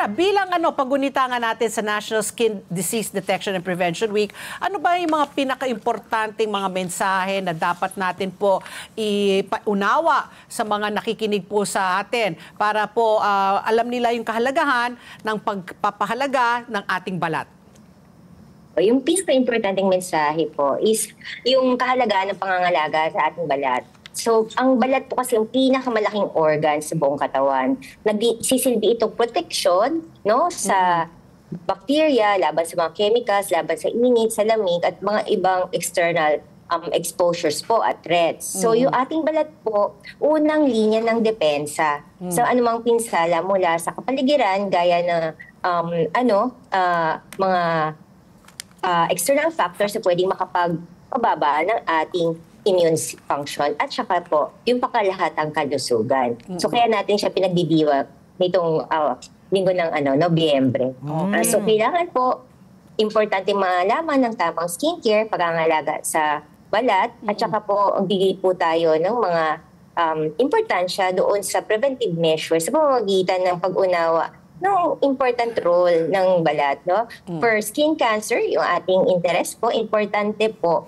Doktora, bilang pagunita nga natin sa National Skin Disease Detection and Prevention Week, ano ba yung mga pinaka-importanting mga mensahe na dapat natin po iunawa sa mga nakikinig po sa atin para po alam nila yung kahalagahan ng pagpapahalaga ng ating balat? Yung pinaka-importanting mensahe po is yung kahalagahan ng pangangalaga sa ating balat. So, ang balat po kasi yung pinakamalaking organ sa buong katawan. Nagsisilbi itong protection, no, sa bacteria, laban sa mga chemicals, laban sa init, sa lamig, at mga ibang external exposures po at threats. So, yung ating balat po, unang linya ng depensa sa anumang pinsala mula sa kapaligiran, gaya ng mga external factors na pwedeng makapagpababa ng ating immune function at saka po yung pakalahatang kalusugan. So kaya natin siya pinagdidiwag nitong linggo ng Nobyembre. So kailangan po importante malaman ng tamang skincare, pagangalaga sa balat at saka po ang bigay po tayo ng mga importansya doon sa preventive measures sa pamamagitan ng pag-unawa ng important role ng balat. No? For skin cancer, yung ating interest po, importante po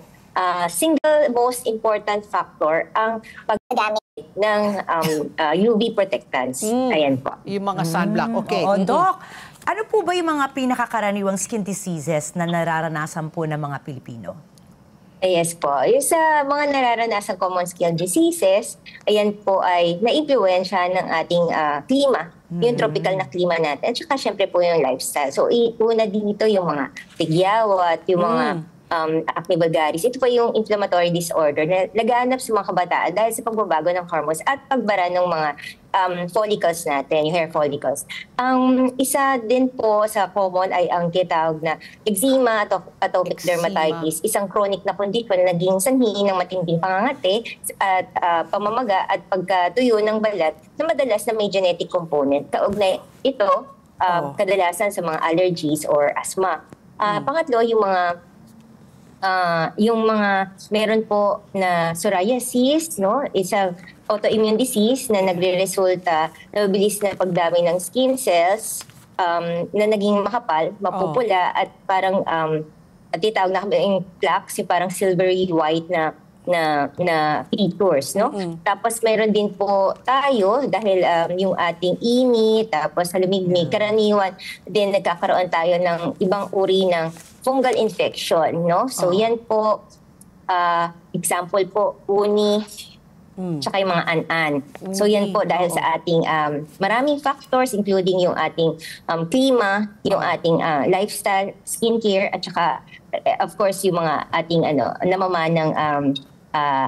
single most important factor ang paggamit ng UV protectants. Ayan po. Yung mga sunblock. Okay. Doc, ano po ba yung mga pinakakaraniwang skin diseases na nararanasan po ng mga Pilipino? Yes po. Yung sa mga nararanasan common skin diseases, ayan po ay na-impluwensya ng ating klima, yung tropical na klima natin. At saka syempre po yung lifestyle. So una dito yung mga tigyawat, yung mga acne vulgaris. Ito po yung inflammatory disorder na laganap sa mga kabataan dahil sa pagbabago ng hormones at pagbara ng mga follicles natin, yung hair follicles. Ang isa din po sa common ay ang tinatawag na eczema, atopic dermatitis, isang chronic na condition na naging sanhi ng matinding pangangati at pamamaga at pagkatuyo ng balat na madalas na may genetic component. Kaugnay ito, kadalasan sa mga allergies or asthma. Pangatlo, yung mga meron po na psoriasis, no? Isang autoimmune disease na nagre-resulta na mabilis na pagdami ng skin cells na naging makapal, mapupula at parang titawag na yung plaques, yung parang silvery white na features, no? Tapos meron din po tayo dahil yung ating init, tapos halumigmig, karaniwan din nagkakaroon tayo ng ibang uri ng fungal infection, no? So yan po, example po, uni, tsaka yung mga an-an. So yan po dahil sa ating maraming factors including yung ating klima, yung ating lifestyle, skincare, at saka of course yung mga ating namamanang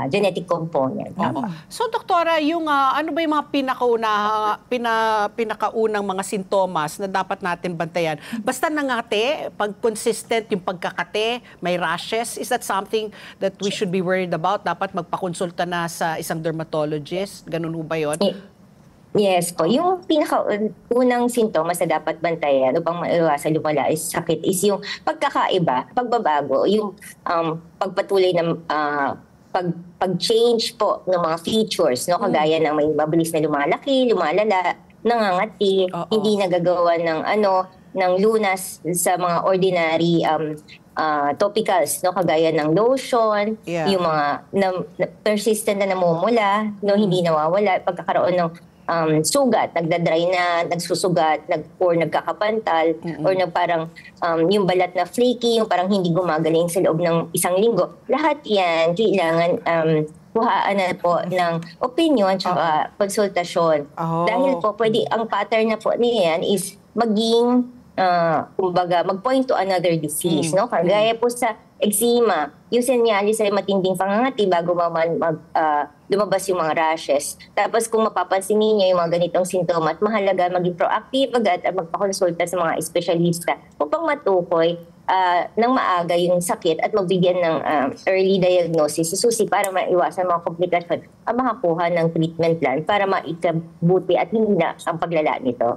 genetic component. So, Doktora, yung ano ba yung mga pinakaunang mga sintomas na dapat natin bantayan? Basta nangate, pag consistent yung pagkakate, may rashes, is that something that we should be worried about? Dapat magpakonsulta na sa isang dermatologist? Ganun ho ba yun? Yes po. Yung pinakaunang sintomas na dapat bantayan upang maiwasan lumala is sakit is yung pagkakaiba, pagbabago, yung pagpatuloy ng pag-change po ng mga features, no, kagaya ng may mabilis na lumalaki, lumalala, nangangati, hindi nagagawa ng lunas sa mga ordinary topicals, no, kagaya ng lotion, yung mga persistent na namumula, no, hindi nawawala, pagkakaroon ng sugat, nagdadry na, nagsusugat, or nagkakapantal, or parang yung balat na flaky, yung parang hindi gumagaling sa loob ng isang linggo. Lahat yan, kailangan kuhaan na po ng opinion at konsultasyon. Dahil po, pwede, ang pattern na po niyan is maging, kumbaga, mag-point to another disease, no? Kagaya po sa eczema, yung senyalis ay matinding pangangati bago lumabas yung mga rashes. Tapos kung mapapansin niyo yung mga ganitong sintomas, mahalaga maging proactive agad at magpakonsulta sa mga espesyalista upang matukoy ng maaga yung sakit at magbigyan ng early diagnosis, susi para maiwasan mga komplikasyon at makakuha ng treatment plan para maikabuti at hindi na ang paglala nito.